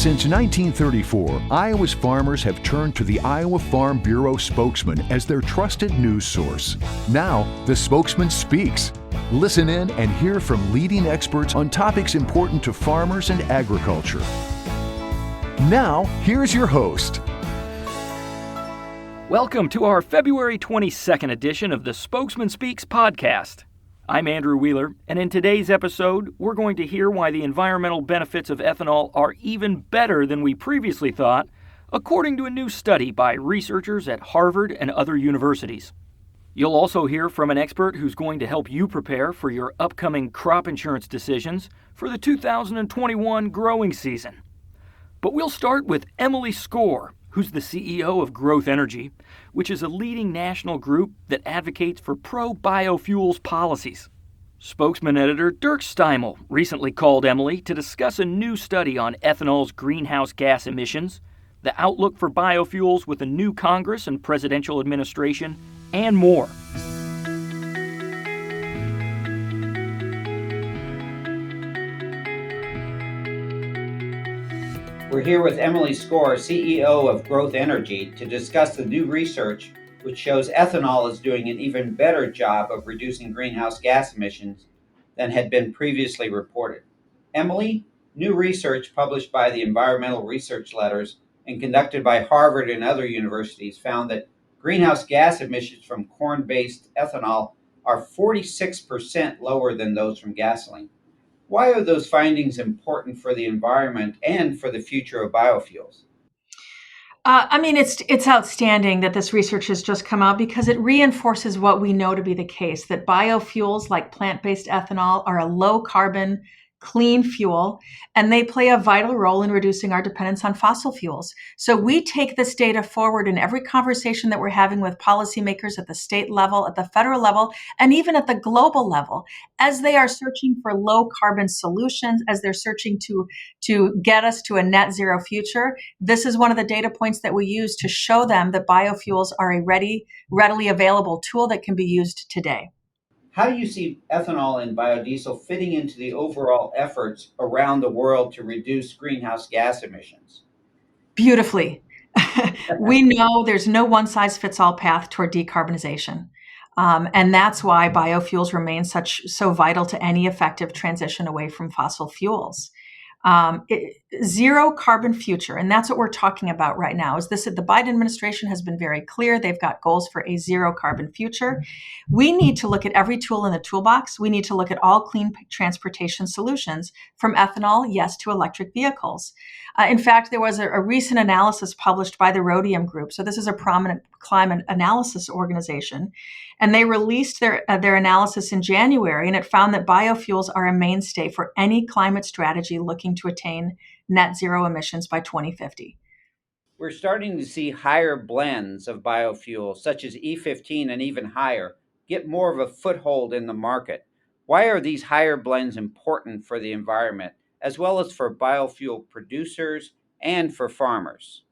Since 1934, Iowa's farmers have turned to the Iowa Farm Bureau Spokesman as their trusted news source. Now, the Spokesman speaks. Listen in and hear from leading experts on topics important to farmers and agriculture. Now, here's your host. Welcome to our February 22nd edition of the Spokesman Speaks podcast. I'm Andrew Wheeler, and in today's episode, we're going to hear why the environmental benefits of ethanol are even better than we previously thought, according to a new study by researchers at Harvard and other universities. You'll also hear from an expert who's going to help you prepare for your upcoming crop insurance decisions for the 2021 growing season. But we'll start with Emily Skor, who's the CEO of Growth Energy, which is a leading national group that advocates for pro-biofuels policies. Spokesman editor Dirk Steimel recently called Emily to discuss a new study on ethanol's greenhouse gas emissions, the outlook for biofuels with a new Congress and presidential administration, and more. We're here with Emily Skor, CEO of Growth Energy, to discuss the new research which shows ethanol is doing an even better job of reducing greenhouse gas emissions than had been previously reported. Emily, new research published by the Environmental Research Letters and conducted by Harvard and other universities found that greenhouse gas emissions from corn-based ethanol are 46% lower than those from gasoline. Why are those findings important for the environment and for the future of biofuels? It's outstanding that this research has just come out because it reinforces what we know to be the case, that biofuels like plant-based ethanol are a low-carbon, clean fuel, and they play a vital role in reducing our dependence on fossil fuels. So we take this data forward in every conversation that we're having with policymakers at the state level, at the federal level, and even at the global level, as they are searching for low-carbon solutions, as they're searching to get us to a net zero future. This is one of the data points that we use to show them that biofuels are a readily available tool that can be used today. How do you see ethanol and biodiesel fitting into the overall efforts around the world to reduce greenhouse gas emissions? Beautifully. We know there's no one-size-fits-all path toward decarbonization. And that's why biofuels remain so vital to any effective transition away from fossil fuels. Zero carbon future, and that's what we're talking about right now. The Biden administration has been very clear. They've got goals for a zero carbon future. We need to look at every tool in the toolbox. We need to look at all clean transportation solutions, from ethanol, yes, to electric vehicles. In fact, there was a recent analysis published by the Rhodium Group. So this is a prominent climate analysis organization. And they released their analysis in January, and it found that biofuels are a mainstay for any climate strategy looking to attain net zero emissions by 2050. We're starting to see higher blends of biofuels, such as E15 and even higher, get more of a foothold in the market. Why are these higher blends important for the environment, as well as for biofuel producers and for farmers?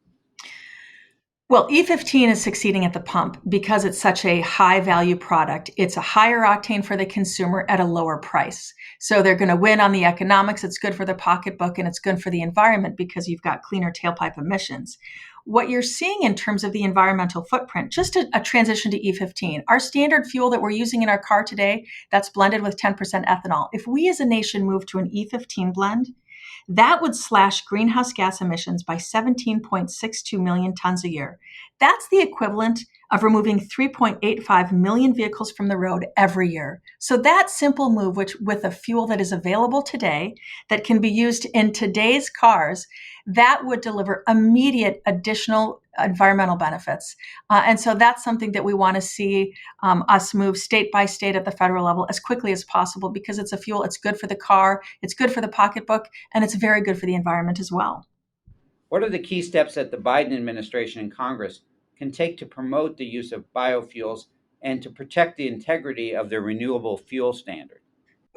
Well, E15 is succeeding at the pump because it's such a high value product. It's a higher octane for the consumer at a lower price. So they're going to win on the economics. It's good for the pocketbook and it's good for the environment because you've got cleaner tailpipe emissions. What you're seeing in terms of the environmental footprint, just a transition to E15, our standard fuel that we're using in our car today, that's blended with 10% ethanol. If we as a nation move to an E15 blend, that would slash greenhouse gas emissions by 17.62 million tons a year. That's the equivalent of removing 3.85 million vehicles from the road every year. So that simple move, which with a fuel that is available today, that can be used in today's cars, that would deliver immediate additional environmental benefits. And so that's something that we want to see us move state by state at the federal level as quickly as possible, because it's a fuel, it's good for the car, it's good for the pocketbook, and it's very good for the environment as well. What are the key steps that the Biden administration and Congress can take to promote the use of biofuels and to protect the integrity of the renewable fuel standard?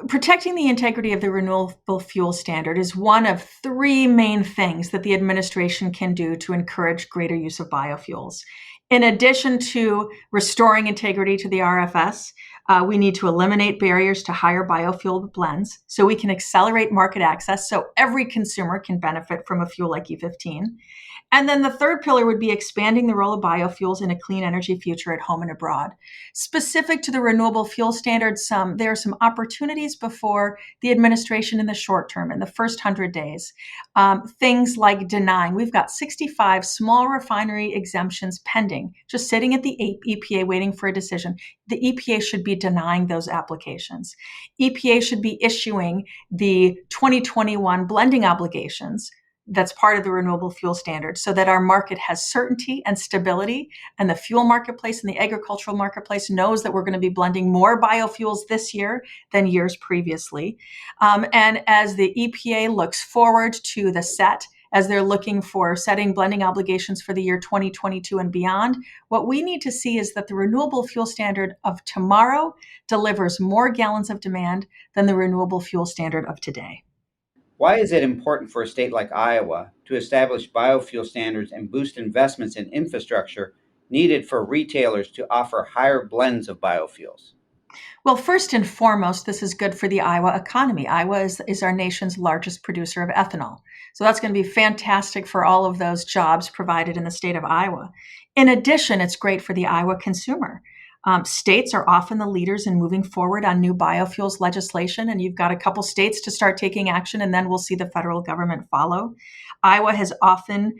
Protecting the integrity of the renewable fuel standard is one of three main things that the administration can do to encourage greater use of biofuels. In addition to restoring integrity to the RFS, We need to eliminate barriers to higher biofuel blends so we can accelerate market access so every consumer can benefit from a fuel like E15. And then the third pillar would be expanding the role of biofuels in a clean energy future at home and abroad. Specific to the renewable fuel standards, there are some opportunities before the administration in the short term, in the first 100 days. Things like denying. We've got 65 small refinery exemptions pending, just sitting at the EPA waiting for a decision. The EPA should be denying those applications. EPA should be issuing the 2021 blending obligations that's part of the renewable fuel standard so that our market has certainty and stability, and the fuel marketplace and the agricultural marketplace knows that we're going to be blending more biofuels this year than years previously. And as the EPA looks forward to the as they're looking for setting blending obligations for the year 2022 and beyond, what we need to see is that the renewable fuel standard of tomorrow delivers more gallons of demand than the renewable fuel standard of today. Why is it important for a state like Iowa to establish biofuel standards and boost investments in infrastructure needed for retailers to offer higher blends of biofuels? Well, first and foremost, this is good for the Iowa economy. Iowa is our nation's largest producer of ethanol. So that's going to be fantastic for all of those jobs provided in the state of Iowa. In addition, it's great for the Iowa consumer. States are often the leaders in moving forward on new biofuels legislation, and you've got a couple states to start taking action, and then we'll see the federal government follow. Iowa has often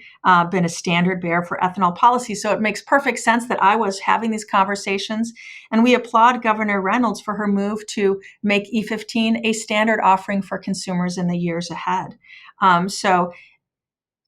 been a standard bearer for ethanol policy, so it makes perfect sense that Iowa is having these conversations, and we applaud Governor Reynolds for her move to make E15 a standard offering for consumers in the years ahead. So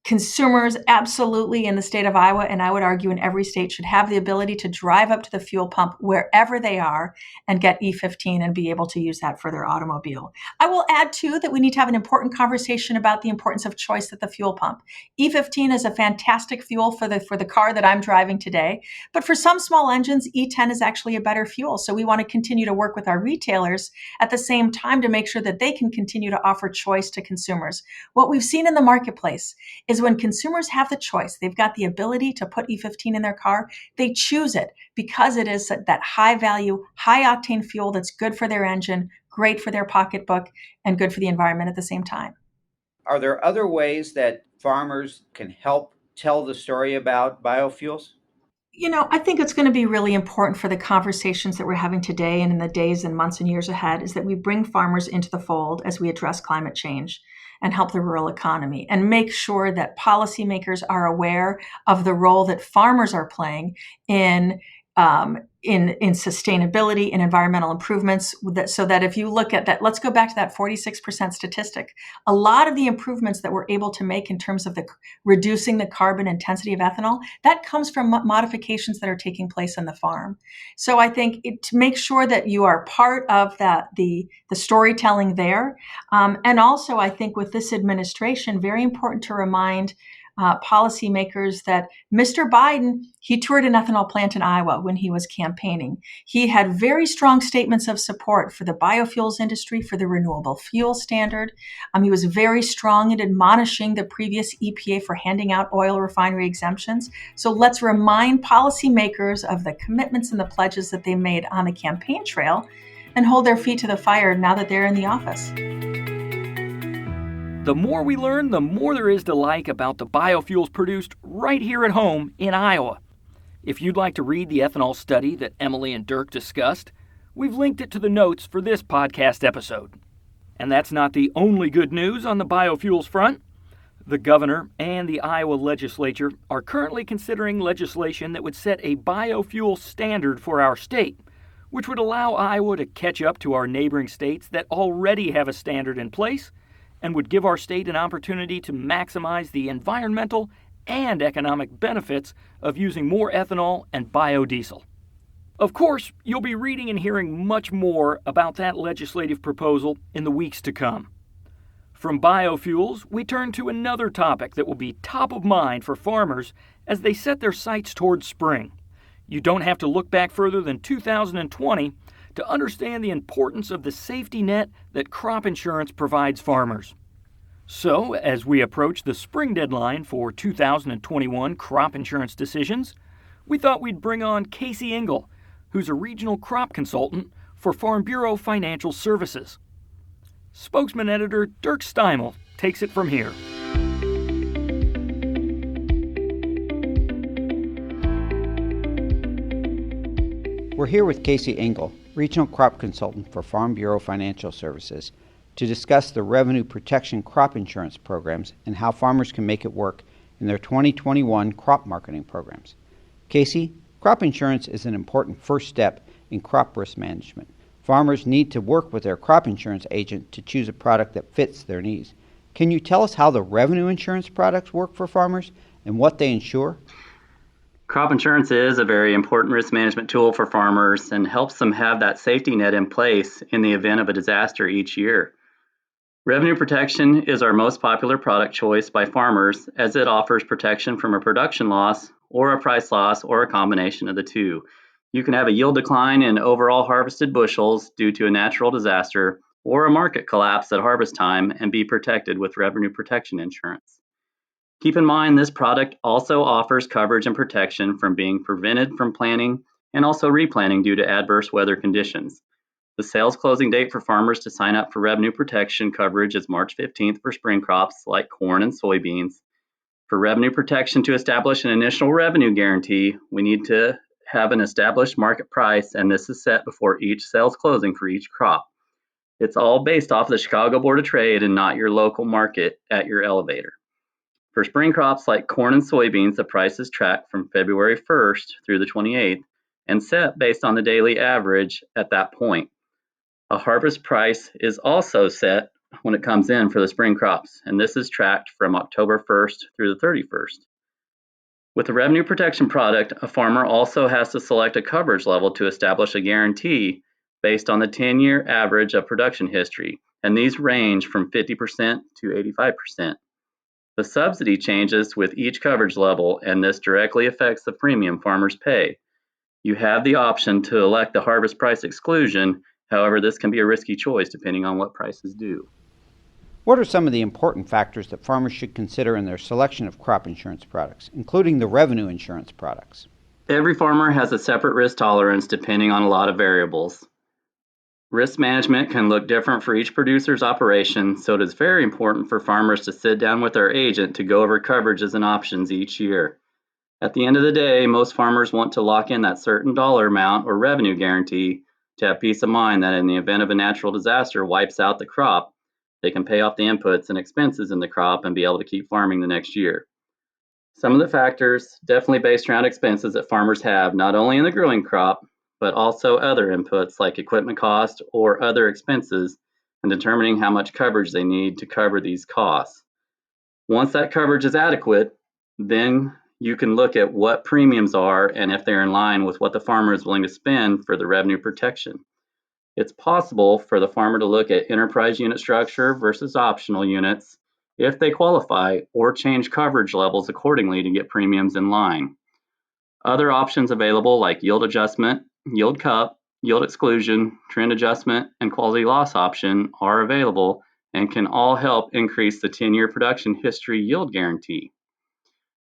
consumers absolutely in the state of Iowa, and I would argue in every state, should have the ability to drive up to the fuel pump wherever they are and get E15 and be able to use that for their automobile. I will add, too, that we need to have an important conversation about the importance of choice at the fuel pump. E15 is a fantastic fuel for the car that I'm driving today, but for some small engines, E10 is actually a better fuel. So we want to continue to work with our retailers at the same time to make sure that they can continue to offer choice to consumers. What we've seen in the marketplace is when consumers have the choice, they've got the ability to put E15 in their car, they choose it because it is that high value, high octane fuel that's good for their engine, great for their pocketbook, and good for the environment at the same time. Are there other ways that farmers can help tell the story about biofuels? I think it's going to be really important for the conversations that we're having today and in the days and months and years ahead is that we bring farmers into the fold as we address climate change and help the rural economy and make sure that policymakers are aware of the role that farmers are playing in sustainability and environmental improvements, so that if you look at that, let's go back to that 46% statistic. A lot of the improvements that we're able to make in terms of reducing the carbon intensity of ethanol, that comes from modifications that are taking place on the farm. So I think to make sure that you are part of the storytelling there. And also I think with this administration, very important to remind policymakers that Mr. Biden, he toured an ethanol plant in Iowa when he was campaigning. He had very strong statements of support for the biofuels industry, for the renewable fuel standard. He was very strong in admonishing the previous EPA for handing out oil refinery exemptions. So let's remind policymakers of the commitments and the pledges that they made on the campaign trail and hold their feet to the fire now that they're in the office. The more we learn, the more there is to like about the biofuels produced right here at home in Iowa. If you'd like to read the ethanol study that Emily and Dirk discussed, we've linked it to the notes for this podcast episode. And that's not the only good news on the biofuels front. The governor and the Iowa legislature are currently considering legislation that would set a biofuel standard for our state, which would allow Iowa to catch up to our neighboring states that already have a standard in place and would give our state an opportunity to maximize the environmental and economic benefits of using more ethanol and biodiesel. Of course, you'll be reading and hearing much more about that legislative proposal in the weeks to come. From biofuels, we turn to another topic that will be top of mind for farmers as they set their sights towards spring. You don't have to look back further than 2020 to understand the importance of the safety net that crop insurance provides farmers. So, as we approach the spring deadline for 2021 crop insurance decisions, we thought we'd bring on Kasey Engel, who's a regional crop consultant for Farm Bureau Financial Services. Spokesman editor Dirk Steimel takes it from here. We're here with Kasey Engel, Regional Crop Consultant for Farm Bureau Financial Services, to discuss the Revenue Protection crop insurance programs and how farmers can make it work in their 2021 crop marketing programs. Kasey, crop insurance is an important first step in crop risk management. Farmers need to work with their crop insurance agent to choose a product that fits their needs. Can you tell us how the revenue insurance products work for farmers and what they insure? Crop insurance is a very important risk management tool for farmers and helps them have that safety net in place in the event of a disaster each year. Revenue protection is our most popular product choice by farmers as it offers protection from a production loss or a price loss or a combination of the two. You can have a yield decline in overall harvested bushels due to a natural disaster or a market collapse at harvest time and be protected with revenue protection insurance. Keep in mind, this product also offers coverage and protection from being prevented from planting and also replanting due to adverse weather conditions. The sales closing date for farmers to sign up for revenue protection coverage is March 15th for spring crops like corn and soybeans. For revenue protection to establish an initial revenue guarantee, we need to have an established market price, and this is set before each sales closing for each crop. It's all based off the Chicago Board of Trade and not your local market at your elevator. For spring crops like corn and soybeans, the price is tracked from February 1st through the 28th and set based on the daily average at that point. A harvest price is also set when it comes in for the spring crops, and this is tracked from October 1st through the 31st. With the revenue protection product, a farmer also has to select a coverage level to establish a guarantee based on the 10-year average of production history, and these range from 50% to 85%. The subsidy changes with each coverage level, and this directly affects the premium farmers pay. You have the option to elect the harvest price exclusion. However, this can be a risky choice depending on what prices do. What are some of the important factors that farmers should consider in their selection of crop insurance products, including the revenue insurance products? Every farmer has a separate risk tolerance depending on a lot of variables. Risk management can look different for each producer's operation, so it is very important for farmers to sit down with their agent to go over coverages and options each year. At the end of the day, most farmers want to lock in that certain dollar amount or revenue guarantee to have peace of mind that in the event of a natural disaster wipes out the crop, they can pay off the inputs and expenses in the crop and be able to keep farming the next year. Some of the factors definitely based around expenses that farmers have, not only in the growing crop, but also other inputs like equipment cost or other expenses, and determining how much coverage they need to cover these costs. Once that coverage is adequate, then you can look at what premiums are and if they're in line with what the farmer is willing to spend for the revenue protection. It's possible for the farmer to look at enterprise unit structure versus optional units if they qualify, or change coverage levels accordingly to get premiums in line. Other options available like yield adjustment, yield cup, yield exclusion, trend adjustment, and quality loss option are available and can all help increase the 10-year production history yield guarantee.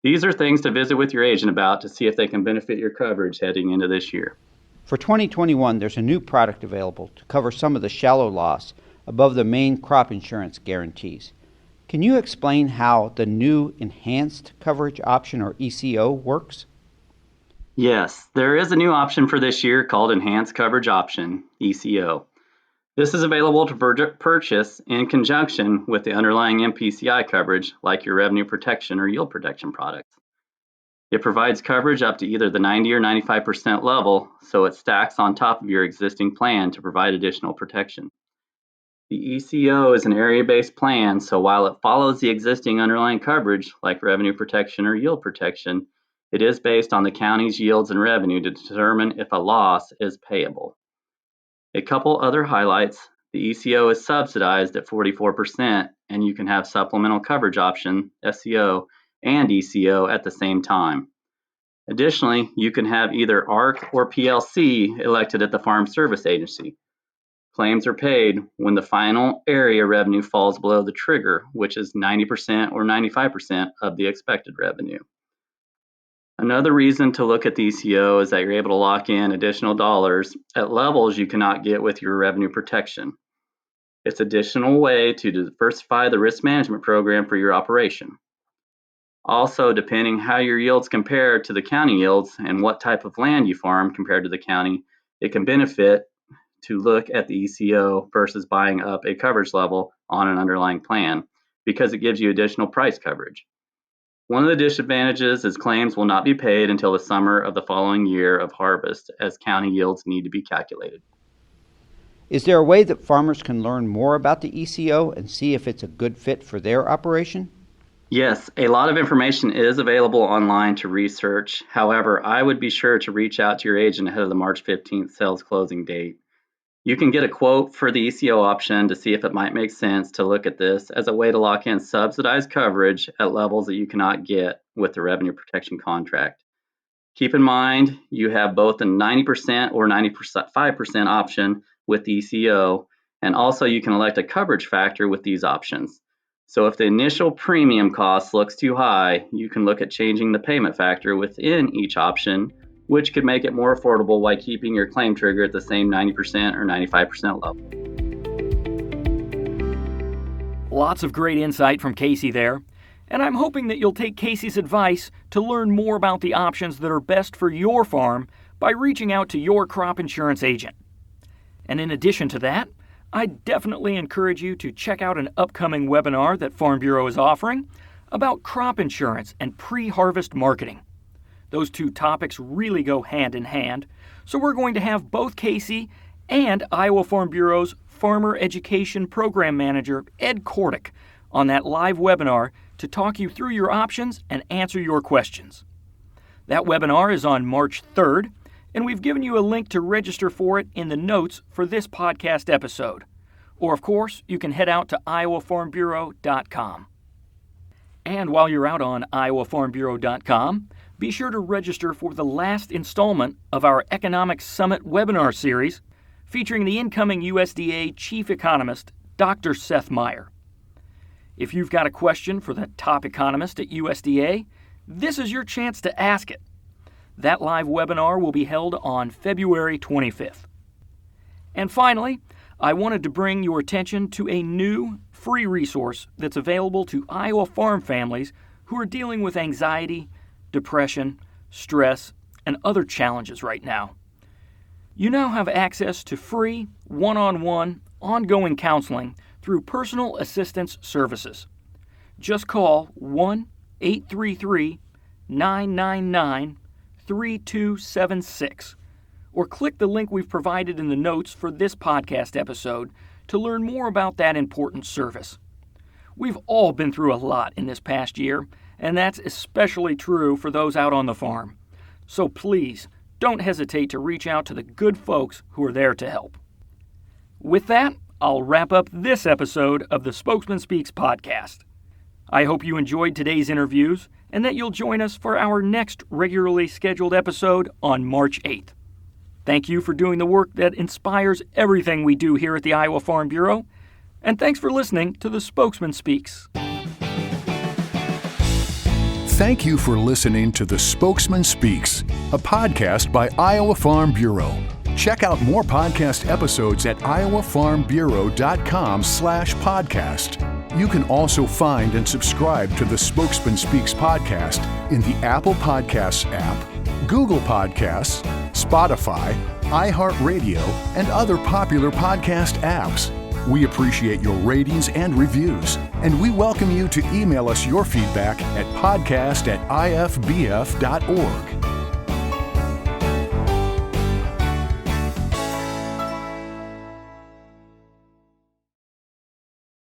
These are things to visit with your agent about to see if they can benefit your coverage heading into this year. For 2021, there's a new product available to cover some of the shallow loss above the main crop insurance guarantees. Can you explain how the new Enhanced Coverage Option, or ECO, works? Yes, there is a new option for this year called Enhanced Coverage Option, ECO. This is available to purchase in conjunction with the underlying MPCI coverage like your revenue protection or yield protection products. It provides coverage up to either the 90 or 95% level, so it stacks on top of your existing plan to provide additional protection. The ECO is an area-based plan, so while it follows the existing underlying coverage like revenue protection or yield protection, it is based on the county's yields and revenue to determine if a loss is payable. A couple other highlights: the ECO is subsidized at 44%, and you can have supplemental coverage option, SCO, and ECO at the same time. Additionally, you can have either ARC or PLC elected at the Farm Service Agency. Claims are paid when the final area revenue falls below the trigger, which is 90% or 95% of the expected revenue. Another reason to look at the ECO is that you're able to lock in additional dollars at levels you cannot get with your revenue protection. It's an additional way to diversify the risk management program for your operation. Also, depending how your yields compare to the county yields and what type of land you farm compared to the county, it can benefit to look at the ECO versus buying up a coverage level on an underlying plan because it gives you additional price coverage. One of the disadvantages is claims will not be paid until the summer of the following year of harvest, as county yields need to be calculated. Is there a way that farmers can learn more about the ECO and see if it's a good fit for their operation? Yes, a lot of information is available online to research. However, I would be sure to reach out to your agent ahead of the March 15th sales closing date. You can get a quote for the ECO option to see if it might make sense to look at this as a way to lock in subsidized coverage at levels that you cannot get with the revenue protection contract. Keep in mind, you have both a 90% or 95% option with the ECO, and also you can elect a coverage factor with these options. So if the initial premium cost looks too high, you can look at changing the payment factor within each option, which could make it more affordable while keeping your claim trigger at the same 90% or 95% level. Lots of great insight from Kasey there, and I'm hoping that you'll take Kasey's advice to learn more about the options that are best for your farm by reaching out to your crop insurance agent. And in addition to that, I definitely encourage you to check out an upcoming webinar that Farm Bureau is offering about crop insurance and pre-harvest marketing. Those two topics really go hand in hand, so we're going to have both Kasey and Iowa Farm Bureau's Farmer Education Program Manager, Ed Kordick, on that live webinar to talk you through your options and answer your questions. That webinar is on March 3rd, and we've given you a link to register for it in the notes for this podcast episode. Or, of course, you can head out to iowafarmbureau.com. And while you're out on iowafarmbureau.com, be sure to register for the last installment of our Economic Summit webinar series featuring the incoming USDA Chief Economist, Dr. Seth Meyer. If you've got a question for the top economist at USDA, this is your chance to ask it. That live webinar will be held on February 25th. And finally, I wanted to bring your attention to a new free resource that's available to Iowa farm families who are dealing with anxiety, depression, stress, and other challenges right now. You now have access to free, one-on-one, ongoing counseling through Personal Assistance Services. Just call 1-833-999-3276 or click the link we've provided in the notes for this podcast episode to learn more about that important service. We've all been through a lot in this past year, and that's especially true for those out on the farm. So please, don't hesitate to reach out to the good folks who are there to help. With that, I'll wrap up this episode of the Spokesman Speaks podcast. I hope you enjoyed today's interviews and that you'll join us for our next regularly scheduled episode on March 8th. Thank you for doing the work that inspires everything we do here at the Iowa Farm Bureau, and thanks for listening to the Spokesman Speaks. Thank you for listening to The Spokesman Speaks, a podcast by Iowa Farm Bureau. Check out more podcast episodes at iowafarmbureau.com/podcast. You can also find and subscribe to the Spokesman Speaks podcast in the Apple Podcasts app, Google Podcasts, Spotify, iHeartRadio, and other popular podcast apps. We appreciate your ratings and reviews, and we welcome you to email us your feedback at podcast@ifbf.org.